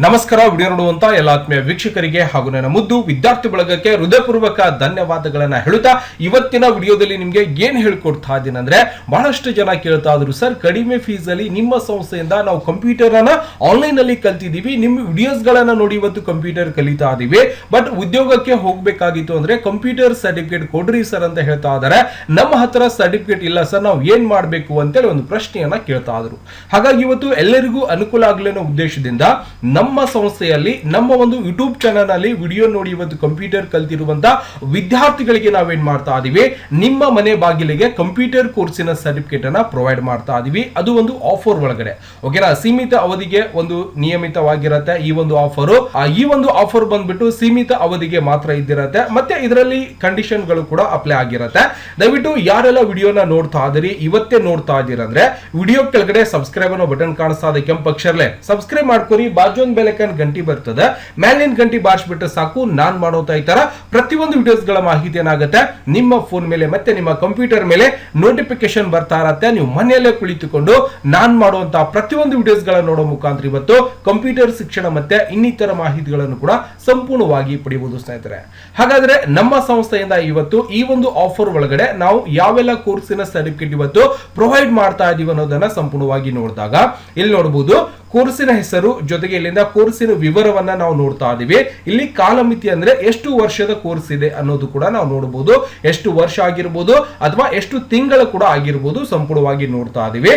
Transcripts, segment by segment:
ನಮಸ್ಕಾರ. ವಿಡಿಯೋ ನೋಡುವಂತ ಎಲ್ಲ ಆತ್ಮೀಯ ವೀಕ್ಷಕರಿಗೆ ಹಾಗೂ ನನ್ನ ಮುದ್ದು ವಿದ್ಯಾರ್ಥಿ ಬಳಗಕ್ಕೆ ಹೃದಯಪೂರ್ವಕ ಧನ್ಯವಾದಗಳನ್ನ ಹೇಳುತ್ತಾ ಇವತ್ತಿನ ವಿಡಿಯೋದಲ್ಲಿ ನಿಮ್ಗೆ ಏನ್ ಹೇಳ್ಕೊಡ್ತಾ ಇದ್ದೀನಿ ಅಂದ್ರೆ, ಬಹಳಷ್ಟು ಜನ ಕೇಳ್ತಾ ಇದ್ರು, ಸರ್ ಕಡಿಮೆ ಫೀಸ್ ಅಲ್ಲಿ ನಿಮ್ಮ ಸಂಸ್ಥೆಯಿಂದ ನಾವು ಕಂಪ್ಯೂಟರ್ ಅನ್ನ ಆನ್ಲೈನ್ ಅಲ್ಲಿ ಕಲ್ತಿದೀವಿ, ನಿಮ್ಮ ವಿಡಿಯೋಸ್ ಗಳನ್ನ ನೋಡಿ ಇವತ್ತು ಕಂಪ್ಯೂಟರ್ ಕಲಿತಾ ಇದೀವಿ, ಬಟ್ ಉದ್ಯೋಗಕ್ಕೆ ಹೋಗ್ಬೇಕಾಗಿತ್ತು ಅಂದ್ರೆ ಕಂಪ್ಯೂಟರ್ ಸರ್ಟಿಫಿಕೇಟ್ ಕೊಡ್ರಿ ಸರ್ ಅಂತ ಹೇಳ್ತಾ ಇದಾರೆ. ನಮ್ಮ ಹತ್ರ ಸರ್ಟಿಫಿಕೇಟ್ ಇಲ್ಲ ಸರ್, ನಾವು ಏನ್ ಮಾಡ್ಬೇಕು ಅಂತೇಳಿ ಒಂದು ಪ್ರಶ್ನೆಯನ್ನ ಕೇಳ್ತಾ ಇದ್ರು. ಹಾಗಾಗಿ ಇವತ್ತು ಎಲ್ಲರಿಗೂ ಅನುಕೂಲ ಆಗಲಿ ಅನ್ನೋ ಉದ್ದೇಶದಿಂದ ನಮ್ಮ ಸಂಸ್ಥೆಯಲ್ಲಿ ನಮ್ಮ ಒಂದು ಯೂಟ್ಯೂಬ್ ಚಾನೆಲ್ ನಲ್ಲಿ ವಿಡಿಯೋ ನೋಡಿ ಇವತ್ತು ಕಂಪ್ಯೂಟರ್ ಕಲ್ತಿರುವಂತ ವಿದ್ಯಾರ್ಥಿಗಳಿಗೆ ನಾವೇನ್ ಮಾಡ್ತಾ ಇದೀವಿ, ನಿಮ್ಮ ಮನೆ ಬಾಗಿಲಿಗೆ ಕಂಪ್ಯೂಟರ್ ಕೋರ್ಸಿನ ಸರ್ಟಿಫಿಕೇಟ್ ಅನ್ನ ಪ್ರೊವೈಡ್ ಮಾಡ್ತಾ ಇದೀವಿ. ಅದು ಒಂದು ಆಫರ್ ಒಳಗಡೆ, ಓಕೆನಾ, ಸೀಮಿತ ಅವಧಿಗೆ ಒಂದು ನಿಯಮಿತವಾಗಿರತ್ತೆ ಈ ಒಂದು ಆಫರ್ ಬಂದ್ಬಿಟ್ಟು ಸೀಮಿತ ಅವಧಿಗೆ ಮಾತ್ರ ಇದ್ದಿರತ್ತೆ. ಮತ್ತೆ ಇದರಲ್ಲಿ ಕಂಡೀಷನ್ ಗಳು ಕೂಡ ಅಪ್ಲೈ ಆಗಿರತ್ತೆ. ದಯವಿಟ್ಟು ಯಾರೆಲ್ಲ ವಿಡಿಯೋನ ನೋಡ್ತಾ ಇದ್ದೀರಿ, ಇವತ್ತೇ ನೋಡ್ತಾ ಇದ್ದೀರಂದ್ರೆ ವಿಡಿಯೋ ಕೆಳಗಡೆ ಸಬ್ಸ್ಕ್ರೈಬ್ ಅನ್ನೋ ಬಟನ್ ಕಾಣಿಸ್ತಾ ಇದೆ ಕೆಂಪು ಅಕ್ಷರಲೆ, ಸಬ್ಸ್ಕ್ರೈಬ್ ಮಾಡ್ಕೊರಿ. ಬಾಜು ಒಂದು ಬೆಲೈಕನ್ ಗಂಟಿ ಬರ್ತದೆ, ಮೇಲಿನ ಗಂಟಿ ಬಾರಿಸ್ಬಿಟ್ರೆ ಸಾಕು, ನಾನ್ ಮಾಡೋತಾ ಈ ತರ ಪ್ರತಿಯೊಂದು ವಿಡಿಯೋಸ್ ಗಳ ಮಾಹಿತಿ ಏನಾಗುತ್ತೆ ನಿಮ್ಮ ಫೋನ್ ಮೇಲೆ ಮತ್ತೆ ನಿಮ್ಮ ಕಂಪ್ಯೂಟರ್ ಮೇಲೆ ನೋಟಿಫಿಕೇಶನ್ ಬರ್ತಾ ಇರತ್ತೆ. ನೀವು ಮನೆಯಲ್ಲೇ ಕುಳಿತುಕೊಂಡು ನಾನ್ ಮಾಡುವಂತಹ ಪ್ರತಿಯೊಂದು ವಿಡಿಯೋಸ್ ಗಳ ನೋಡೋ ಮುಖಾಂತರ ಇವತ್ತು ಕಂಪ್ಯೂಟರ್ ಶಿಕ್ಷಣ ಮತ್ತೆ ಇನ್ನಿತರ ಮಾಹಿತಿಗಳನ್ನು ಕೂಡ ಸಂಪೂರ್ಣವಾಗಿ ಪಡೆಯಬಹುದು ಸ್ನೇಹಿತರೆ. ಹಾಗಾದ್ರೆ ನಮ್ಮ ಸಂಸ್ಥೆಯಿಂದ ಇವತ್ತು ಈ ಒಂದು ಆಫರ್ ಒಳಗಡೆ ನಾವು ಯಾವೆಲ್ಲ ಕೋರ್ಸಿನ ಸರ್ಟಿಫಿಕೇಟ್ ಇವತ್ತು ಪ್ರೊವೈಡ್ ಮಾಡ್ತಾ ಇದೀವಿ ಅನ್ನೋದನ್ನ ಸಂಪೂರ್ಣವಾಗಿ ನೋಡಿದಾಗ ಇಲ್ಲಿ ನೋಡಬಹುದು ಕೋರ್ಸಿನ ಹೆಸರು ಜೊತೆಗೆ ಇಲ್ಲಿಂದ ಕೋರ್ಸಿನ ವಿವರವನ್ನ ನಾವು ನೋಡ್ತಾ ಇದೀವಿ. ಇಲ್ಲಿ ಕಾಲಮಿತಿ ಅಂದ್ರೆ ಎಷ್ಟು ವರ್ಷದ ಕೋರ್ಸ್ ಇದೆ ಅನ್ನೋದು ಕೂಡ ನಾವು ನೋಡಬಹುದು, ಎಷ್ಟು ವರ್ಷ ಆಗಿರ್ಬೋದು ಅಥವಾ ಎಷ್ಟು ತಿಂಗಳ ಕೂಡ ಆಗಿರ್ಬೋದು ಸಂಪೂರ್ಣವಾಗಿ ನೋಡ್ತಾ ಇದೀವಿ.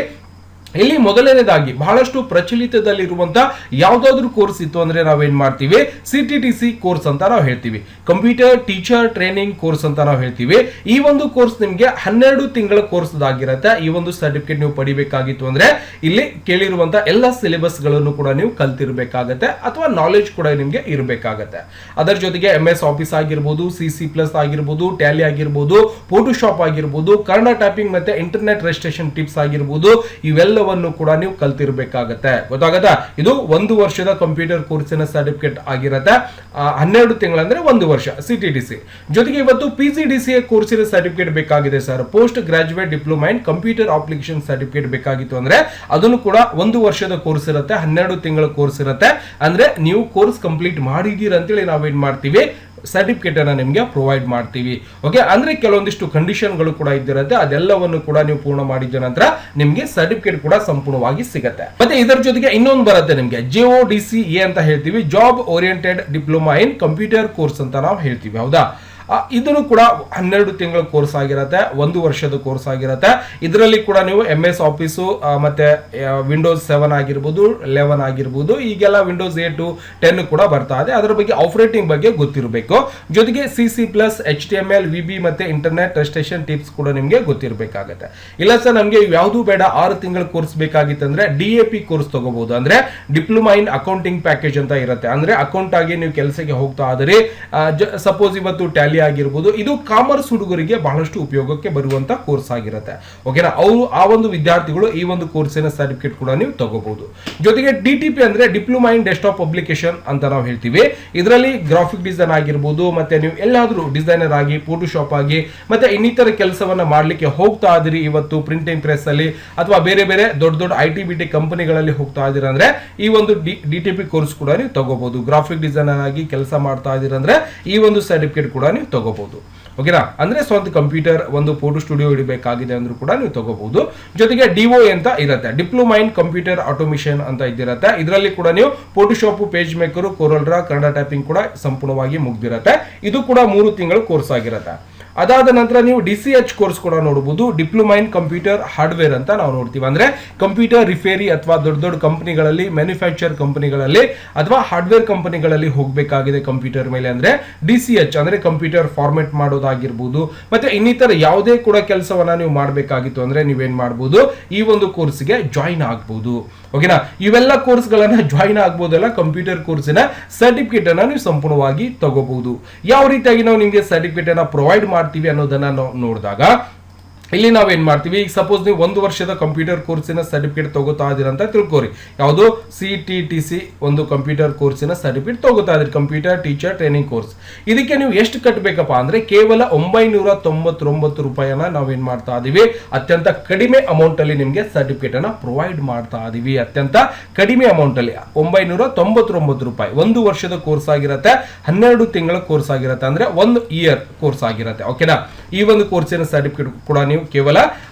ಇಲ್ಲಿ ಮೊದಲನೇದಾಗಿ ಬಹಳಷ್ಟು ಪ್ರಚಲಿತದಲ್ಲಿರುವಂತ ಯಾವ್ದಾದ್ರು ಕೋರ್ಸ್ ಇತ್ತು ಅಂದ್ರೆ ನಾವೇನ್ ಮಾಡ್ತೀವಿ, CTTC ಕೋರ್ಸ್ ಅಂತ ನಾವು ಹೇಳ್ತೀವಿ, ಕಂಪ್ಯೂಟರ್ ಟೀಚರ್ ಟ್ರೈನಿಂಗ್ ಕೋರ್ಸ್ ಅಂತ ನಾವು ಹೇಳ್ತೀವಿ. ಈ ಒಂದು ಕೋರ್ಸ್ ನಿಮ್ಗೆ 12 ತಿಂಗಳ ಕೋರ್ಸ್ ಆಗಿರುತ್ತೆ. ಈ ಒಂದು ಸರ್ಟಿಫಿಕೇಟ್ ನೀವು ಪಡಿಬೇಕಾಗಿತ್ತು ಅಂದ್ರೆ ಇಲ್ಲಿ ಕೇಳಿರುವಂತ ಎಲ್ಲ ಸಿಲೆಬಸ್ ಗಳನ್ನು ಕೂಡ ನೀವು ಕಲ್ತಿರ್ಬೇಕಾಗತ್ತೆ ಅಥವಾ ನಾಲೆಜ್ ಕೂಡ ನಿಮ್ಗೆ ಇರಬೇಕಾಗತ್ತೆ. ಅದರ ಜೊತೆಗೆ MS ಆಫೀಸ್ ಆಗಿರ್ಬೋದು, CC+ ಆಗಿರ್ಬೋದು, ಟ್ಯಾಲಿ ಆಗಿರ್ಬೋದು, ಫೋಟೋಶಾಪ್ ಆಗಿರ್ಬೋದು, ಕನ್ನಡ ಟೈಪಿಂಗ್ ಮತ್ತೆ ಇಂಟರ್ನೆಟ್ ರಿಜಿಸ್ಟ್ರೇಷನ್ ಟಿಪ್ಸ್ ಆಗಿರ್ಬೋದು, ಇವೆಲ್ಲ ಕೂಡ ನೀವು ಕಲ್ತಿರ್ಬೇಕಾಗತ್ತೆ. ಗೊತ್ತಾಗತ್ತಾ? ಇದು 1 ವರ್ಷದ ಕಂಪ್ಯೂಟರ್ ಕೋರ್ಸಿನ ಸರ್ಟಿಫಿಕೇಟ್ ಆಗಿರುತ್ತೆ. 12 ತಿಂಗಳ ಅಂದ್ರೆ 1 ವರ್ಷ CTTC. ಜೊತೆಗೆ ಇವತ್ತು PGDCA ಕೋರ್ಸಿನ ಸರ್ಟಿಫಿಕೇಟ್ ಬೇಕಾಗಿದೆ sir, post graduate diploma in computer application certificate ಬೇಕಾಗಿತ್ತು ಅಂದ್ರೆ ಅದನ್ನು ಕೂಡ 1 ವರ್ಷದ ಕೋರ್ಸ್ ಇರುತ್ತೆ, 12 ತಿಂಗಳ ಕೋರ್ಸ್ ಇರುತ್ತೆ. ಅಂದ್ರೆ ನೀವು ಕೋರ್ಸ್ ಕಂಪ್ಲೀಟ್ ಮಾಡಿದೀರ ಅಂತೇಳಿ ನಾವೇನ್ ಮಾಡ್ತೀವಿ, ಸರ್ಟಿಫಿಕೇಟ್ ಅನ್ನ ನಿಮ್ಗೆ ಪ್ರೊವೈಡ್ ಮಾಡ್ತೀವಿ. ಓಕೆ, ಅಂದ್ರೆ ಕೆಲವೊಂದಿಷ್ಟು ಕಂಡೀಷನ್ ಗಳು ಕೂಡ ಇದ್ದಿರುತ್ತೆ, ಅದೆಲ್ಲವನ್ನು ಕೂಡ ನೀವು ಪೂರ್ಣ ಮಾಡಿದ ನಂತರ ನಿಮ್ಗೆ ಸರ್ಟಿಫಿಕೇಟ್ ಕೂಡ ಸಂಪೂರ್ಣವಾಗಿ ಸಿಗುತ್ತೆ. ಮತ್ತೆ ಇದರ ಜೊತೆಗೆ ಇನ್ನೊಂದು ಬರುತ್ತೆ ನಿಮ್ಗೆ JODCA ಅಂತ ಹೇಳ್ತೀವಿ, job oriented diploma in computer course ಅಂತ ನಾವು ಹೇಳ್ತೀವಿ. ಹೌದಾ? ಇದನ್ನು ಕೂಡ 12 ತಿಂಗಳ ಕೋರ್ಸ್ ಆಗಿರುತ್ತೆ, 1 ವರ್ಷದ ಕೋರ್ಸ್ ಆಗಿರುತ್ತೆ. ಇದರಲ್ಲಿ ಕೂಡ ನೀವು MS ಆಫೀಸು ಮತ್ತೆ ವಿಂಡೋಸ್ 7 ಆಗಿರ್ಬೋದು, 11 ಆಗಿರ್ಬೋದು, ಈಗೆಲ್ಲ ವಿಂಡೋಸ್ 8 10 ಕೂಡ ಬರ್ತಾ ಇದೆ. ಅದರ ಬಗ್ಗೆ ಆಪರೇಟಿಂಗ್ ಬಗ್ಗೆ ಗೊತ್ತಿರಬೇಕು. ಜೊತೆಗೆ CC+, HTML, VB ಮತ್ತೆ ಇಂಟರ್ನೆಟ್ ರಿಜಿಸ್ಟ್ರೇಷನ್ ಟಿಪ್ಸ್ ಕೂಡ ನಿಮ್ಗೆ ಗೊತ್ತಿರಬೇಕಾಗುತ್ತೆ. ಇಲ್ಲ ಸರ್ ನಮ್ಗೆ ಯಾವುದು ಬೇಡ, 6 ತಿಂಗಳ ಕೋರ್ಸ್ ಬೇಕಾಗಿತ್ತಂದ್ರೆ DAP ಕೋರ್ಸ್ ತಗೋಬಹುದು. ಅಂದ್ರೆ ಡಿಪ್ಲೊಮಾ ಇನ್ ಅಕೌಂಟಿಂಗ್ ಪ್ಯಾಕೇಜ್ ಅಂತ ಇರುತ್ತೆ. ಅಂದ್ರೆ ಅಕೌಂಟ್ ಆಗಿ ನೀವು ಕೆಲಸಕ್ಕೆ ಹೋಗ್ತಾ ಇದ್ರಿ, ಸಪೋಸ್ ಇವತ್ತು ಟ್ಯಾಲಿ ಆಗಿರ್ಬೋದು, ಇದು ಕಾಮರ್ಸ್ ಹುಡುಗರಿಗೆ ಬಹಳಷ್ಟು ಉಪಯೋಗಕ್ಕೆ ಬರುವಂತ ಕೋರ್ಸ್ ಆಗಿರುತ್ತೆ. ಓಕೆನಾ? ಅವರು ಆ ಒಂದು ವಿದ್ಯಾರ್ಥಿಗಳು ಈ ಒಂದು ಕೋರ್ಸಿನ ಸರ್ಟಿಫಿಕೇಟ್ ಕೂಡ ನೀವು ತಗೋಬಹುದು. ಜೊತೆಗೆ DTP ಅಂದ್ರೆ ಡಿಪ್ಲೊಮಾ ಇನ್ ಡೆಸ್ಕ್ಟಾಪ್ ಪಬ್ಲಿಕೇಶನ್ ಅಂತ ನಾವು ಹೇಳ್ತೀವಿ. ಇದರಲ್ಲಿ ಗ್ರಾಫಿಕ್ ಡಿಸೈನ್ ಆಗಿರ್ಬೋದು, ಮತ್ತೆ ನೀವು ಎಲ್ಲಾದ್ರೂ ಡಿಸೈನರ್ ಆಗಿ, ಫೋಟೋಶಾಪ್ ಆಗಿ, ಮತ್ತೆ ಇನ್ನಿತರ ಕೆಲಸವನ್ನ ಮಾಡ್ಲಿಕ್ಕೆ ಹೋಗ್ತಾ ಇದ್ರಿ, ಇವತ್ತು ಪ್ರಿಂಟಿಂಗ್ ಪ್ರೆಸ್ ಅಲ್ಲಿ ಅಥವಾ ಬೇರೆ ಬೇರೆ ದೊಡ್ಡ IT-BT ಕಂಪನಿಗಳಲ್ಲಿ ಹೋಗ್ತಾ ಇದೀರ ಅಂದ್ರೆ ಈ ಒಂದು DTP ಕೋರ್ಸ್ ಕೂಡ ನೀವು ತಗೋಬಹುದು. ಗ್ರಾಫಿಕ್ ಡಿಸೈನರ್ ಆಗಿ ಕೆಲಸ ಮಾಡ್ತಾ ಇದೀರ ಅಂದ್ರೆ ಈ ಒಂದು ಸರ್ಟಿಫಿಕೇಟ್ ಕೂಡ ನೀವು ತಗೋಬಹುದು. ಓಕೆನಾ? ಅಂದ್ರೆ ಸ್ವಂತ ಕಂಪ್ಯೂಟರ್ ಒಂದು ಫೋಟೋ ಸ್ಟುಡಿಯೋ ಇಡಬೇಕಾಗಿದೆ ಅಂದ್ರೂ ಕೂಡ ನೀವು ತಗೋಬಹುದು. ಜೊತೆಗೆ DOA ಅಂತ ಇರುತ್ತೆ, ಡಿಪ್ಲೊಮಾ ಇನ್ ಕಂಪ್ಯೂಟರ್ ಆಟೋಮೇಷನ್ ಅಂತ ಇದ್ದಿರುತ್ತೆ. ಇದರಲ್ಲಿ ಕೂಡ ನೀವು Photoshop, page maker, coral draw, Kannada typing ಕೂಡ ಸಂಪೂರ್ಣವಾಗಿ ಮುಗ್ದಿರುತ್ತೆ. ಇದು ಕೂಡ 3 ತಿಂಗಳ ಕೋರ್ಸ್ ಆಗಿರುತ್ತೆ. ಅದಾದ ನಂತರ ನೀವು DCH ಕೋರ್ಸ್ ಕೂಡ ನೋಡಬಹುದು, ಡಿಪ್ಲೊಮಾ ಇನ್ ಕಂಪ್ಯೂಟರ್ ಹಾರ್ಡ್ವೇರ್ ಅಂತ ನಾವು ನೋಡ್ತೀವಿ. ಅಂದ್ರೆ ಕಂಪ್ಯೂಟರ್ ರಿಪೇರಿ ಅಥವಾ ದೊಡ್ಡ ಕಂಪನಿಗಳಲ್ಲಿ, ಮ್ಯಾನುಫ್ಯಾಕ್ಚರ್ ಕಂಪನಿಗಳಲ್ಲಿ ಅಥವಾ ಹಾರ್ಡ್ವೇರ್ ಕಂಪನಿಗಳಲ್ಲಿ ಹೋಗಬೇಕಾಗಿದೆ ಕಂಪ್ಯೂಟರ್ ಮೇಲೆ ಅಂದ್ರೆ DCH ಅಂದ್ರೆ ಕಂಪ್ಯೂಟರ್ ಫಾರ್ಮೆಟ್ ಮಾಡೋದಾಗಿರ್ಬೋದು, ಮತ್ತೆ ಇನ್ನಿತರ ಯಾವುದೇ ಕೂಡ ಕೆಲಸವನ್ನ ನೀವು ಮಾಡಬೇಕಾಗಿತ್ತು ಅಂದ್ರೆ ನೀವೇನ್ ಮಾಡಬಹುದು, ಈ ಒಂದು ಕೋರ್ಸ್ಗೆ ಜಾಯಿನ್ ಆಗಬಹುದು. ಓಕೆನಾ? ಇವೆಲ್ಲ ಕೋರ್ಸ್ ಗಳನ್ನ ಜಾಯಿನ್ ಆಗಬಹುದಲ್ಲ, ಕಂಪ್ಯೂಟರ್ ಕೋರ್ಸಿನ ಸರ್ಟಿಫಿಕೇಟ್ ಅನ್ನ ನೀವು ಸಂಪೂರ್ಣವಾಗಿ ತಗೋಬಹುದು. ಯಾವ ರೀತಿಯಾಗಿ ನಾವು ನಿಮಗೆ ಸರ್ಟಿಫಿಕೇಟ್ ಅನ್ನ ಪ್ರೊವೈಡ್ ಮಾಡ್ತೀವಿ ಅನ್ನೋದನ್ನ ನೋಡಿದಾಗ ಇಲ್ಲಿ ನಾವೇನ್ ಮಾಡ್ತೀವಿ, ಈಗ ಸಪೋಸ್ ನೀವು 1 ವರ್ಷದ ಕಂಪ್ಯೂಟರ್ ಕೋರ್ಸಿನ ಸರ್ಟಿಫಿಕೇಟ್ ತಗೋತಾ ಇದೀರ ಅಂತ ತಿಳ್ಕೋರಿ. ಯಾವುದು CTTC ಒಂದು ಕಂಪ್ಯೂಟರ್ ಕೋರ್ಸಿನ ಸರ್ಟಿಫಿಕೇಟ್ ತಗೋತಾ ಇದ್ರಿ, ಕಂಪ್ಯೂಟರ್ ಟೀಚರ್ ಟ್ರೈನಿಂಗ್ ಕೋರ್ಸ್. ಇದಕ್ಕೆ ನೀವು ಎಷ್ಟು ಕಟ್ಟಬೇಕಪ್ಪ ಅಂದ್ರೆ ಕೇವಲ 999 ರೂಪಾಯಿನ ನಾವೇನ್ ಮಾಡ್ತಾ ಇದೀವಿ, ಅತ್ಯಂತ ಕಡಿಮೆ ಅಮೌಂಟ್ ಅಲ್ಲಿ ನಿಮ್ಗೆ ಸರ್ಟಿಫಿಕೇಟ್ ಅನ್ನ ಪ್ರೊವೈಡ್ ಮಾಡ್ತಾ ಇದೀವಿ. ಅತ್ಯಂತ ಕಡಿಮೆ ಅಮೌಂಟ್ ಅಲ್ಲಿ 999 ರೂಪಾಯಿ. 1 ವರ್ಷದ ಕೋರ್ಸ್ ಆಗಿರತ್ತೆ, 12 ತಿಂಗಳ ಕೋರ್ಸ್ ಆಗಿರತ್ತೆ, ಅಂದ್ರೆ 1 ಇಯರ್ ಕೋರ್ಸ್ ಆಗಿರತ್ತೆ. ಓಕೆನಾ. ಈ ಒಂದು ಕೋರ್ಸಿನ ಸರ್ಟಿಫಿಕೇಟ್ ಕೂಡ ನೀವು ಕೇವಲ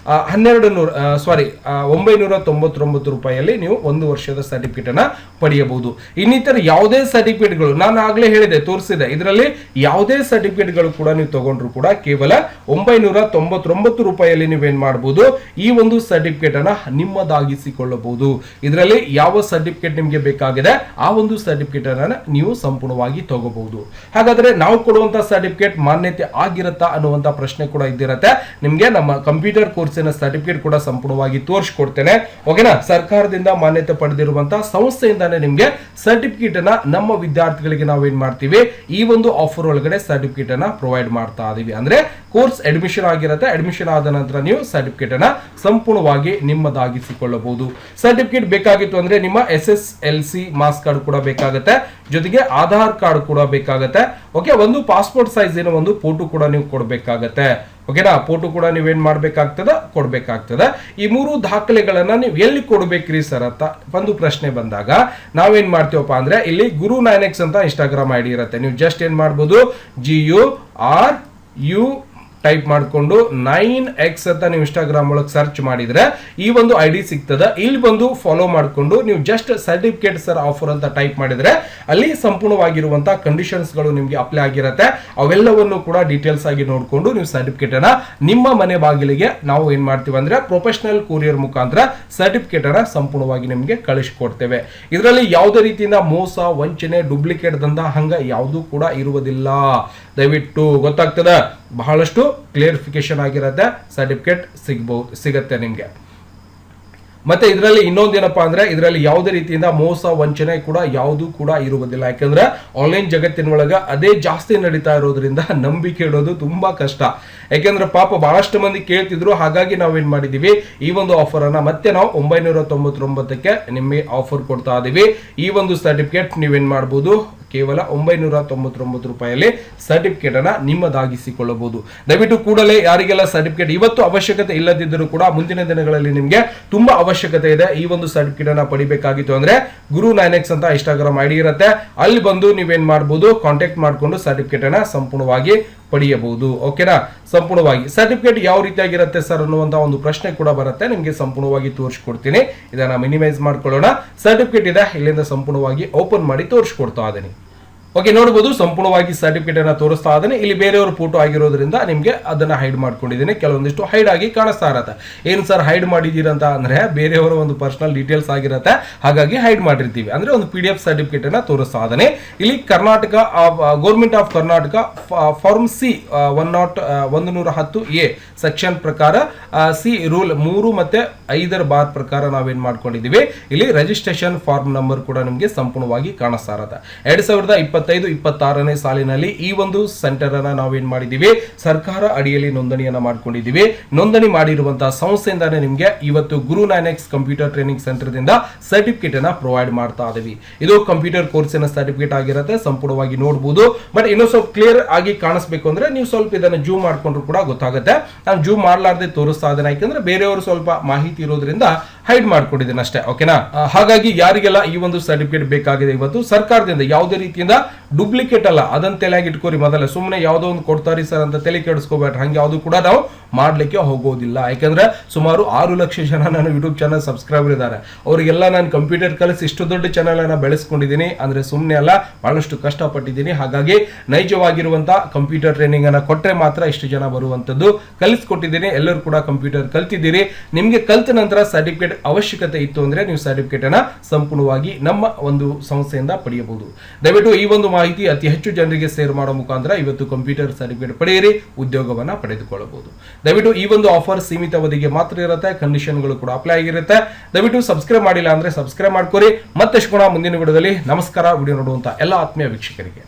999 ರೂಪಾಯಿಯಲ್ಲಿ ನೀವು 1 ವರ್ಷದ ಸರ್ಟಿಫಿಕೇಟ್ ಅನ್ನ ಪಡೆಯಬಹುದು. ಇನ್ನಿತರ ಯಾವುದೇ ಸರ್ಟಿಫಿಕೇಟ್ಗಳು ನಾನು ಆಗ್ಲೇ ಹೇಳಿದೆ, ತೋರಿಸಿದೆ, ಇದರಲ್ಲಿ ಯಾವುದೇ ಸರ್ಟಿಫಿಕೇಟ್ಗಳು ಕೂಡ ನೀವು ತಗೊಂಡ್ರು ಕೂಡ ಕೇವಲ 999 ರೂಪಾಯಿಯಲ್ಲಿ ನೀವೇನ್ ಮಾಡಬಹುದು, ಈ ಒಂದು ಸರ್ಟಿಫಿಕೇಟ್ ಅನ್ನ ನಿಮ್ಮದಾಗಿಸಿಕೊಳ್ಳಬಹುದು. ಇದರಲ್ಲಿ ಯಾವ ಸರ್ಟಿಫಿಕೇಟ್ ನಿಮಗೆ ಬೇಕಾಗಿದೆ ಆ ಒಂದು ಸರ್ಟಿಫಿಕೇಟ್ ಅನ್ನ ನೀವು ಸಂಪೂರ್ಣವಾಗಿ ತಗೋಬಹುದು. ಹಾಗಾದ್ರೆ ನಾವು ಕೊಡುವಂತ ಸರ್ಟಿಫಿಕೇಟ್ ಮಾನ್ಯತೆ ಆಗಿರುತ್ತಾ ಅನ್ನುವಂತ ಪ್ರಶ್ನೆ ಕೂಡ ಇದ್ದಿರತ್ತೆ. ನಿಮ್ಗೆ ನಮ್ಮ ಕಂಪ್ಯೂಟರ್ ಕೋರ್ಸಿನ ಸರ್ಟಿಫಿಕೇಟ್ ಕೂಡ ಸಂಪೂರ್ಣವಾಗಿ ತೋರಿಸ್ಕೊಡ್ತೇನೆ. ಓಕೆನಾ. ಸರ್ಕಾರದಿಂದ ಮಾನ್ಯತೆ ಪಡೆದಿರುವಂತಹ ಸಂಸ್ಥೆಯಿಂದಾನೇ ನಿಮ್ಗೆ ಸರ್ಟಿಫಿಕೇಟ್ ಅನ್ನ ನಮ್ಮ ವಿದ್ಯಾರ್ಥಿಗಳಿಗೆ ನಾವೇನ್ ಮಾಡ್ತೀವಿ, ಈ ಒಂದು ಆಫರ್ ಒಳಗಡೆ ಸರ್ಟಿಫಿಕೇಟ್ ಅನ್ನ ಪ್ರೊವೈಡ್ ಮಾಡ್ತಾ ಇದೀವಿ. ಅಂದ್ರೆ ಕೋರ್ಸ್ ಅಡ್ಮಿಷನ್ ಆಗಿರುತ್ತೆ, ಅಡ್ಮಿಷನ್ ಆದ ನಂತರ ನೀವು ಸರ್ಟಿಫಿಕೇಟ್ ಅನ್ನ ಸಂಪೂರ್ಣವಾಗಿ ನಿಮ್ಮದಾಗಿಸಿಕೊಳ್ಳಬಹುದು. ಸರ್ಟಿಫಿಕೇಟ್ ಬೇಕಾಗಿತ್ತು ಅಂದ್ರೆ ನಿಮ್ಮ SSLC ಮಾರ್ಕ್ಸ್ ಕಾರ್ಡ್ ಕೂಡ ಬೇಕಾಗುತ್ತೆ, ಜೊತೆಗೆ ಆಧಾರ್ ಕಾರ್ಡ್ ಕೂಡ ಬೇಕಾಗುತ್ತೆ. ಓಕೆ, ಒಂದು ಪಾಸ್ಪೋರ್ಟ್ ಸೈಜ್ ಒಂದು ಫೋಟೋ ಕೂಡ ನೀವು ಕೊಡಬೇಕಾಗತ್ತೆ. ಓಕೆನಾ. ಫೋಟೋ ಕೂಡ ನೀವೇನ್ ಮಾಡ್ಬೇಕಾಗ್ತದ, ಕೊಡ್ಬೇಕಾಗ್ತದ. ಈ 3 ದಾಖಲೆಗಳನ್ನ ನೀವು ಎಲ್ಲಿ ಕೊಡ್ಬೇಕ್ರಿ ಸರ್ ಅಂತ ಒಂದು ಪ್ರಶ್ನೆ ಬಂದಾಗ ನಾವೇನ್ ಮಾಡ್ತೀವಪ್ಪ ಅಂದ್ರೆ ಇಲ್ಲಿ ಗುರು 9x ಅಂತ ಇನ್ಸ್ಟಾಗ್ರಾಮ್ ಐಡಿ ಇರುತ್ತೆ. ನೀವು ಜಸ್ಟ್ ಏನ್ ಮಾಡ್ಬೋದು, GURU ಟೈಪ್ ಮಾಡಿಕೊಂಡು 9x ಅಂತ ನೀವು ಇನ್ಸ್ಟಾಗ್ರಾಮ್ ಒಳಗೆ ಸರ್ಚ್ ಮಾಡಿದ್ರೆ ಈ ಒಂದು ಐಡಿ ಸಿಗ್ತದ. ಇಲ್ಲಿ ಬಂದು ಫಾಲೋ ಮಾಡಿಕೊಂಡು ನೀವು ಜಸ್ಟ್ ಸರ್ಟಿಫಿಕೇಟ್ ಸರ್ ಆಫರ್ ಅಂತ ಟೈಪ್ ಮಾಡಿದ್ರೆ ಅಲ್ಲಿ ಸಂಪೂರ್ಣವಾಗಿರುವಂತಹ ಕಂಡೀಷನ್ಸ್ ಗಳು ನಿಮ್ಗೆ ಅಪ್ಲೈ ಆಗಿರುತ್ತೆ. ಅವೆಲ್ಲವನ್ನು ಕೂಡ ಡೀಟೇಲ್ಸ್ ಆಗಿ ನೋಡ್ಕೊಂಡು ನೀವು ಸರ್ಟಿಫಿಕೇಟ್ ಅನ್ನ ನಿಮ್ಮ ಮನೆ ಬಾಗಿಲಿಗೆ ನಾವು ಏನ್ ಮಾಡ್ತೀವಿ ಅಂದ್ರೆ ಪ್ರೊಫೆಷನಲ್ ಕೊರಿಯರ್ ಮುಖಾಂತರ ಸರ್ಟಿಫಿಕೇಟ್ ಅನ್ನ ಸಂಪೂರ್ಣವಾಗಿ ನಿಮ್ಗೆ ಕಳಿಸಿಕೊಡ್ತೇವೆ. ಇದರಲ್ಲಿ ಯಾವುದೇ ರೀತಿಯಿಂದ ಮೋಸ, ವಂಚನೆ, ಡೂಪ್ಲಿಕೇಟ್ ದಂಧ ಹಂಗ ಯಾವುದೂ ಕೂಡ ಇರುವುದಿಲ್ಲ. ದಯವಿಟ್ಟು ಗೊತ್ತಾಗ್ತದ, ಬಹಳಷ್ಟು ಕ್ಲಿಯರಿಫಿಕೇಶನ್ ಆಗಿರುತ್ತೆ. ಸರ್ಟಿಫಿಕೇಟ್ ಸಿಗತ್ತೆ ನಿಮ್ಗೆ. ಮತ್ತೆ ಇದರಲ್ಲಿ ಇನ್ನೊಂದೇನಪ್ಪಾ ಅಂದ್ರೆ ಇದರಲ್ಲಿ ಯಾವುದೇ ರೀತಿಯಿಂದ ಮೋಸ, ವಂಚನೆ ಕೂಡ ಯಾವುದೂ ಕೂಡ ಇರುವುದಿಲ್ಲ. ಯಾಕಂದ್ರೆ ಆನ್ಲೈನ್ ಜಗತ್ತಿನೊಳಗ ಅದೇ ಜಾಸ್ತಿ ನಡೀತಾ ಇರೋದ್ರಿಂದ ನಂಬಿಕೆ ಇಡೋದು ತುಂಬಾ ಕಷ್ಟ. ಯಾಕಂದ್ರೆ ಪಾಪ ಬಹಳಷ್ಟು ಮಂದಿ ಕೇಳ್ತಿದ್ರು. ಹಾಗಾಗಿ ನಾವೇನ್ ಮಾಡಿದೀವಿ, ಈ ಒಂದು ಆಫರ್ ಅನ್ನ ಮತ್ತೆ ನಾವು 999ಕ್ಕೆ ನಿಮಗೆ ಆಫರ್ ಕೊಡ್ತಾ ಇದೀವಿ. ಈ ಒಂದು ಸರ್ಟಿಫಿಕೇಟ್ ನೀವೇನ್ ಮಾಡಬಹುದು, ಕೇವಲ 999 ರೂಪಾಯಿಯಲ್ಲಿ ಸರ್ಟಿಫಿಕೇಟ್ ಅನ್ನ ನಿಮ್ಮದಾಗಿಸಿಕೊಳ್ಳಬಹುದು. ದಯವಿಟ್ಟು ಕೂಡಲೇ ಯಾರಿಗೆಲ್ಲ ಸರ್ಟಿಫಿಕೇಟ್ ಇವತ್ತು ಅವಶ್ಯಕತೆ ಇಲ್ಲದಿದ್ದರೂ ಕೂಡ ಮುಂದಿನ ದಿನಗಳಲ್ಲಿ ನಿಮ್ಗೆ ತುಂಬಾ ಅವಶ್ಯಕತೆ ಇದೆ, ಈ ಒಂದು ಸರ್ಟಿಫಿಕೇಟ್ ಅನ್ನ ಪಡಿಬೇಕಾಗಿತ್ತು ಅಂದ್ರೆ ಗುರು 9x ಅಂತ ಇನ್ಸ್ಟಾಗ್ರಾಮ್ ಐಡಿ ಇರುತ್ತೆ. ಅಲ್ಲಿ ಬಂದು ನೀವೇನ್ ಮಾಡಬಹುದು, ಕಾಂಟ್ಯಾಕ್ಟ್ ಮಾಡಿಕೊಂಡು ಸರ್ಟಿಫಿಕೇಟ್ ಅನ್ನ ಸಂಪೂರ್ಣವಾಗಿ ಪಡೆಯಬಹುದು. ಓಕೆನಾ. ಸಂಪೂರ್ಣವಾಗಿ ಸರ್ಟಿಫಿಕೇಟ್ ಯಾವ ರೀತಿಯಾಗಿರುತ್ತೆ ಸರ್ ಅನ್ನುವಂತ ಒಂದು ಪ್ರಶ್ನೆ ಕೂಡ ಬರುತ್ತೆ. ನಿಮಗೆ ಸಂಪೂರ್ಣವಾಗಿ ತೋರಿಸ್ಕೊಡ್ತೀನಿ. ಇದನ್ನ ಮಿನಿಮೈಸ್ ಮಾಡ್ಕೊಳ್ಳೋಣ. ಸರ್ಟಿಫಿಕೇಟ್ ಇದೆ, ಇಲ್ಲಿಂದ ಸಂಪೂರ್ಣವಾಗಿ ಓಪನ್ ಮಾಡಿ ತೋರಿಸ್ಕೊಡ್ತಾ ಇದ್ದೀನಿ. ಓಕೆ, ನೋಡಬಹುದು ಸಂಪೂರ್ಣವಾಗಿ ಸರ್ಟಿಫಿಕೇಟ್ ಅನ್ನ ತೋರಿಸ್ತಾ ಇದ್ದೇನೆ. ಇಲ್ಲಿ ಬೇರೆಯವ್ರ ಫೋಟೋ ಆಗಿರೋದ್ರಿಂದ ನಿಮ್ಗೆ ಅದನ್ನ ಹೈಡ್ ಮಾಡ್ಕೊಂಡಿದ್ದೀನಿ. ಕೆಲವೊಂದಿಷ್ಟು ಹೈಡ್ ಆಗಿ ಕಾಣಿಸ್ತಾ ಇರತ್ತೆ. ಏನು ಸರ್ ಹೈಡ್ ಮಾಡಿದೀರಂತ ಅಂದ್ರೆ ಬೇರೆಯವರ ಒಂದು ಪರ್ಸನಲ್ ಡೀಟೇಲ್ಸ್ ಆಗಿರತ್ತೆ, ಹಾಗಾಗಿ ಹೈಡ್ ಮಾಡಿರ್ತೀವಿ. ಅಂದ್ರೆ ಒಂದು PDF ಸರ್ಟಿಫಿಕೇಟ್ ಅನ್ನ ತೋರಿಸ್ತಾ ಇದ್ದೇನೆ. ಇಲ್ಲಿ Karnataka government of Karnataka form C 110A section ಪ್ರಕಾರ ಸಿ ರೂಲ್ 3 ಮತ್ತೆ 5 ಬಾರ್ ಪ್ರಕಾರ ನಾವೇನ್ ಮಾಡ್ಕೊಂಡಿದೀವಿ. ಇಲ್ಲಿ ರಿಜಿಸ್ಟ್ರೇಷನ್ ಫಾರ್ಮ್ ನಂಬರ್ ಕೂಡ ನಿಮ್ಗೆ ಸಂಪೂರ್ಣವಾಗಿ ಕಾಣಿಸ್ತಾ ಇರತ್ತೆ. 2025-26ನೇ ಸಾಲಿನಲ್ಲಿ ಈ ಒಂದು ಸೆಂಟರ್ ಅನ್ನ ನಾವೇನ್ ಮಾಡಿದೀವಿ, ಸರ್ಕಾರ ಅಡಿಯಲ್ಲಿ ನೋಂದಣಿಯನ್ನ ಮಾಡ್ಕೊಂಡಿದೀವಿ. ನೋಂದಣಿ ಮಾಡಿರುವಂತಹ ಸಂಸ್ಥೆಯಿಂದಾನೇ ನಿಮ್ಗೆ ಇವತ್ತು ಗುರು 9x ಕಂಪ್ಯೂಟರ್ ಟ್ರೈನಿಂಗ್ ಸೆಂಟರ್ ದಿಂದ ಸರ್ಟಿಫಿಕೇಟ್ ಅನ್ನ ಪ್ರೊವೈಡ್ ಮಾಡ್ತಾ ಇದೀವಿ. ಇದು ಕಂಪ್ಯೂಟರ್ ಕೋರ್ಸಿನ ಸರ್ಟಿಫಿಕೇಟ್ ಆಗಿರುತ್ತೆ. ಸಂಪೂರ್ಣವಾಗಿ ನೋಡಬಹುದು. ಬಟ್ ಇನ್ನೂ ಸ್ವಲ್ಪ ಕ್ಲಿಯರ್ ಆಗಿ ಕಾಣಿಸ್ಬೇಕು ಅಂದ್ರೆ ನೀವು ಸ್ವಲ್ಪ ಇದನ್ನ ಜೂಮ್ ಮಾಡ್ಕೊಂಡ್ರು ಕೂಡ ಗೊತ್ತಾಗುತ್ತೆ. ನಾನು ಜೂಮ್ ಮಾಡ್ಲಾರ್ದೆ ತೋರಿಸ್ತಾ ಇದ್ದೇನೆ, ಯಾಕಂದ್ರೆ ಬೇರೆಯವರು ಸ್ವಲ್ಪ ಮಾಹಿತಿ ಇರೋದ್ರಿಂದ ಹೈಡ್ ಮಾಡ್ಕೊಂಡಿದ್ದೇನೆ ಅಷ್ಟೇ. ಓಕೆನಾ. ಹಾಗಾಗಿ ಯಾರಿಗೆಲ್ಲ ಈ ಒಂದು ಸರ್ಟಿಫಿಕೇಟ್ ಬೇಕಾಗಿದೆ ಇವತ್ತು ಸರ್ಕಾರದಿಂದ ಯಾವುದೇ ರೀತಿಯಿಂದ ಡೂಪ್ಲಿಕೇಟ್ ಅಲ್ಲ, ಅದನ್ನ ತಲೆಯಾಗಿ ಇಟ್ಕೋರಿ. ಮೊದಲೇ ಸುಮ್ಮನೆ ಯಾವುದೋ ಒಂದು ಕೊಡ್ತಾರಿ ಸರ್ ಅಂತ ತಲೆ ಕೆಡಿಸ್ಕೋಬೇಡ್ರಿ. ಹಂಗೆ ಯಾವುದು ಕೂಡ ನಾವು ಮಾಡ್ಲಿಕ್ಕೆ ಹೋಗೋದಿಲ್ಲ. ಯಾಕಂದ್ರೆ ಸುಮಾರು 6 ಲಕ್ಷ ಜನ ನನ್ನ ಯೂಟ್ಯೂಬ್ ಚಾನಲ್ ಸಬ್ಸ್ಕ್ರೈಬರ್ ಇದ್ದಾರೆ. ಅವರಿಗೆಲ್ಲ ನಾನು ಕಂಪ್ಯೂಟರ್ ಕಲಿಸಿ ಇಷ್ಟು ದೊಡ್ಡ ಚಾನಲ್ ಅನ್ನ ಬೆಳೆಸ್ಕೊಂಡಿದ್ದೀನಿ ಅಂದ್ರೆ ಸುಮ್ಮನೆ ಅಲ್ಲ, ಬಹಳಷ್ಟು ಕಷ್ಟಪಟ್ಟಿದ್ದೀನಿ. ಹಾಗಾಗಿ ನೈಜವಾಗಿರುವಂತಹ ಕಂಪ್ಯೂಟರ್ ಟ್ರೈನಿಂಗ್ ಅನ್ನ ಕೊಟ್ಟರೆ ಮಾತ್ರ ಇಷ್ಟು ಜನ ಬರುವಂತದ್ದು ಕಲಿಸ್ಕೊಟ್ಟಿದ್ದೀನಿ. ಎಲ್ಲರೂ ಕೂಡ ಕಂಪ್ಯೂಟರ್ ಕಲ್ತಿದ್ದೀರಿ. ನಿಮ್ಗೆ ಕಲ್ತ ನಂತರ ಸರ್ಟಿಫಿಕೇಟ್ ಅವಶ್ಯಕತೆ ಇತ್ತು ಅಂದ್ರೆ ನೀವು ಸರ್ಟಿಫಿಕೇಟ್ ಅನ್ನ ಸಂಪೂರ್ಣವಾಗಿ ನಮ್ಮ ಒಂದು ಸಂಸ್ಥೆಯಿಂದ ಪಡೆಯಬಹುದು. ದಯವಿಟ್ಟು ಈ ಒಂದು ಮಾಹಿತಿ ಅತಿ ಹೆಚ್ಚು ಜನರಿಗೆ ಶೇರ್ ಮಾಡೋ ಮುಖಾಂತರ ಇವತ್ತು ಕಂಪ್ಯೂಟರ್ ಸರ್ಟಿಫಿಕೇಟ್ ಪಡೆಯಿರಿ, ಉದ್ಯೋಗವನ್ನ ಪಡೆದುಕೊಳ್ಳಬಹುದು. ದಯವಿಟ್ಟು ಈ ಒಂದು ಆಫರ್ ಸೀಮಿತ ಅವಧಿಗೆ ಮಾತ್ರ ಇರುತ್ತೆ, ಕಂಡೀಷನ್ಗಳು ಕೂಡ ಅಪ್ಲೈ ಆಗಿರುತ್ತೆ. ದಯವಿಟ್ಟು ಸಬ್ಸ್ಕ್ರೈಬ್ ಮಾಡಿಲ್ಲ ಅಂದ್ರೆ ಸಬ್ಸ್ಕ್ರೈಬ್ ಮಾಡ್ಕೋರಿ. ಮತ್ತೆ ಸಿಗೋಣ ಮುಂದಿನ ವಿಡಿಯೋದಲ್ಲಿ. ನಮಸ್ಕಾರ. ವಿಡಿಯೋ ನೋಡುವಂತ ಎಲ್ಲ ಆತ್ಮೀಯ ವೀಕ್ಷಕರಿಗೆ.